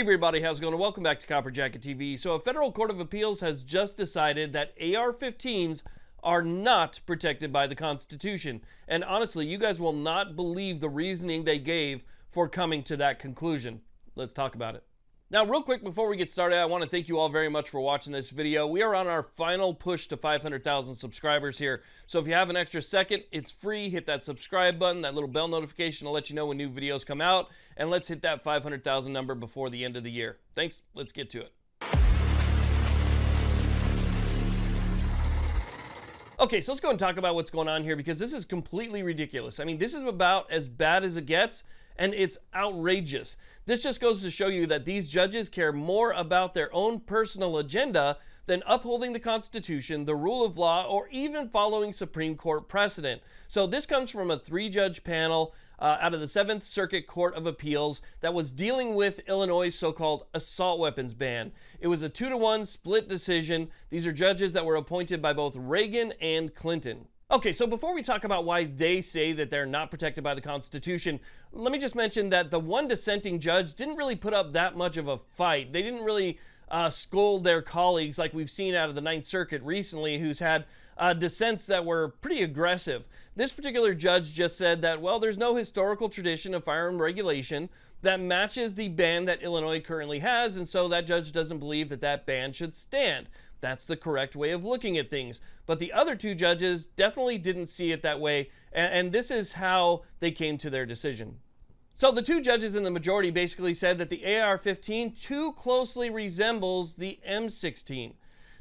Hey everybody, how's it going? Welcome back to Copper Jacket TV. So a federal court of appeals has just decided that AR-15s are not protected by the Constitution. And honestly, you guys will not believe the reasoning they gave for coming to that conclusion. Let's talk about it. Now, real quick before we get started, I want to thank you all very much for watching this video. We are on our final push to 500,000 subscribers here. So if you have an extra second, it's free. Hit that subscribe button, that little bell notification to let you know when new videos come out. And let's hit that 500,000 number before the end of the year. Thanks. Let's get to it. Okay, so let's go and talk about what's going on here because this is completely ridiculous. I mean, this is about as bad as it gets, and it's outrageous. This just goes to show you that these judges care more about their own personal agenda than upholding the Constitution, the rule of law, or even following Supreme Court precedent. So this comes from a 3-judge panel out of the 7th Circuit Court of Appeals that was dealing with Illinois' so-called assault weapons ban. It was a 2-to-1 split decision. These are judges that were appointed by both Reagan and Clinton. Okay, so before we talk about why they say that they're not protected by the Constitution, let me just mention that the one dissenting judge didn't really put up that much of a fight. They didn't really scold their colleagues like we've seen out of the 9th Circuit recently, who's had dissents that were pretty aggressive. This particular judge just said that, well, there's no historical tradition of firearm regulation that matches the ban that Illinois currently has, and so that judge doesn't believe that that ban should stand. That's the correct way of looking at things. But the other 2 judges definitely didn't see it that way, and this is how they came to their decision. So the 2 judges in the majority basically said that the AR-15 too closely resembles the M16.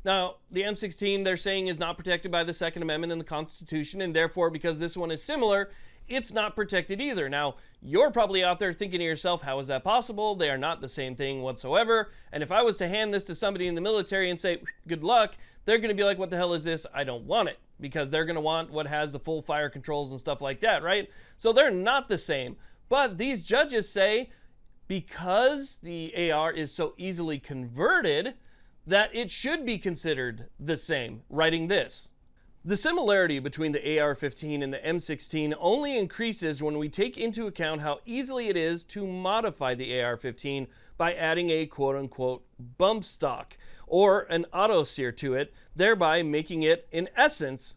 Now, the M16 they're saying is not protected by the Second Amendment in the Constitution, and therefore, because this one is similar, it's not protected either. Now, you're probably out there thinking to yourself, how is that possible? They are not the same thing whatsoever. And if I was to hand this to somebody in the military and say, good luck, they're going to be like, what the hell is this? I don't want it, because they're going to want what has the full fire controls and stuff like that, right? So they're not the same. But these judges say, because the AR is so easily converted, that it should be considered the same, writing this. The similarity between the AR-15 and the M16 only increases when we take into account how easily it is to modify the AR-15 by adding a quote-unquote bump stock or an auto sear to it, thereby making it, in essence,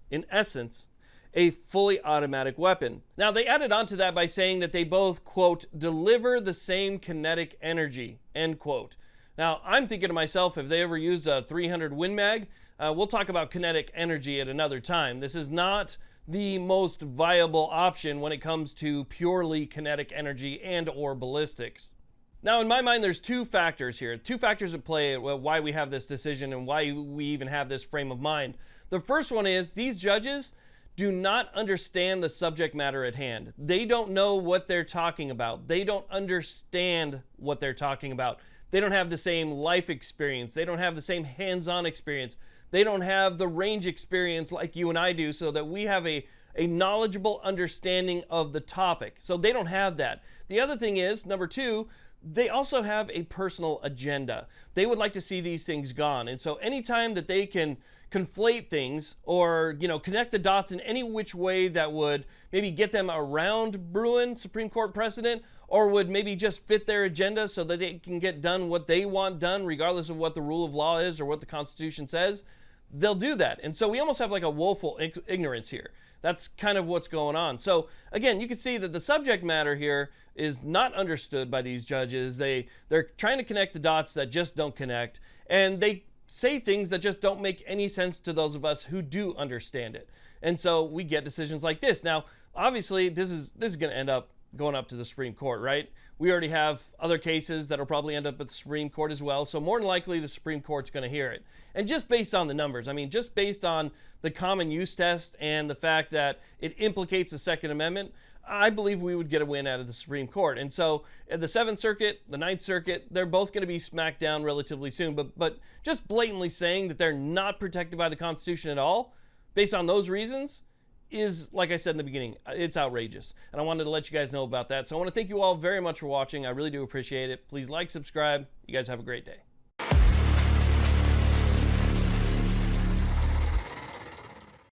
a fully automatic weapon. Now, they added on to that by saying that they both, quote, deliver the same kinetic energy, end quote. Now, I'm thinking to myself, if they ever used a 300 Win Mag, we'll talk about kinetic energy at another time. This is not the most viable option when it comes to purely kinetic energy and or ballistics. Now, in my mind, there's 2 factors here. 2 factors at play why we have this decision and why we even have this frame of mind. The first one is these judges do not understand the subject matter at hand. They don't know what they're talking about. They don't understand what they're talking about. They don't have the same life experience. They don't have the same hands-on experience. They don't have the range experience like you and I do, so that we have a knowledgeable understanding of the topic. So they don't have that. The other thing is, number 2, they also have a personal agenda. They would like to see these things gone. And so anytime that they can conflate things or, connect the dots in any which way that would maybe get them around Bruin Supreme Court precedent, or would maybe just fit their agenda so that they can get done what they want done, regardless of what the rule of law is or what the Constitution says, they'll do that. And so we almost have like a woeful ignorance here. That's kind of what's going on. So again, you can see that the subject matter here is not understood by these judges. They're trying to connect the dots that just don't connect, and they say things that just don't make any sense to those of us who do understand it. And so we get decisions like this. Now, obviously, this is going to end up going up to the Supreme Court, right? We already have other cases that'll probably end up at the Supreme Court as well. So more than likely, the Supreme Court's going to hear it. And just based on the numbers, I mean, just based on the common use test and the fact that it implicates the Second Amendment, I believe we would get a win out of the Supreme Court. And so at the 7th Circuit, the 9th Circuit, they're both going to be smacked down relatively soon. But just blatantly saying that they're not protected by the Constitution at all, based on those reasons, is, like I said in the beginning, it's outrageous. And I wanted to let you guys know about that. So I want to thank you all very much for watching. I really do appreciate it. Please like, subscribe. You guys have a great day.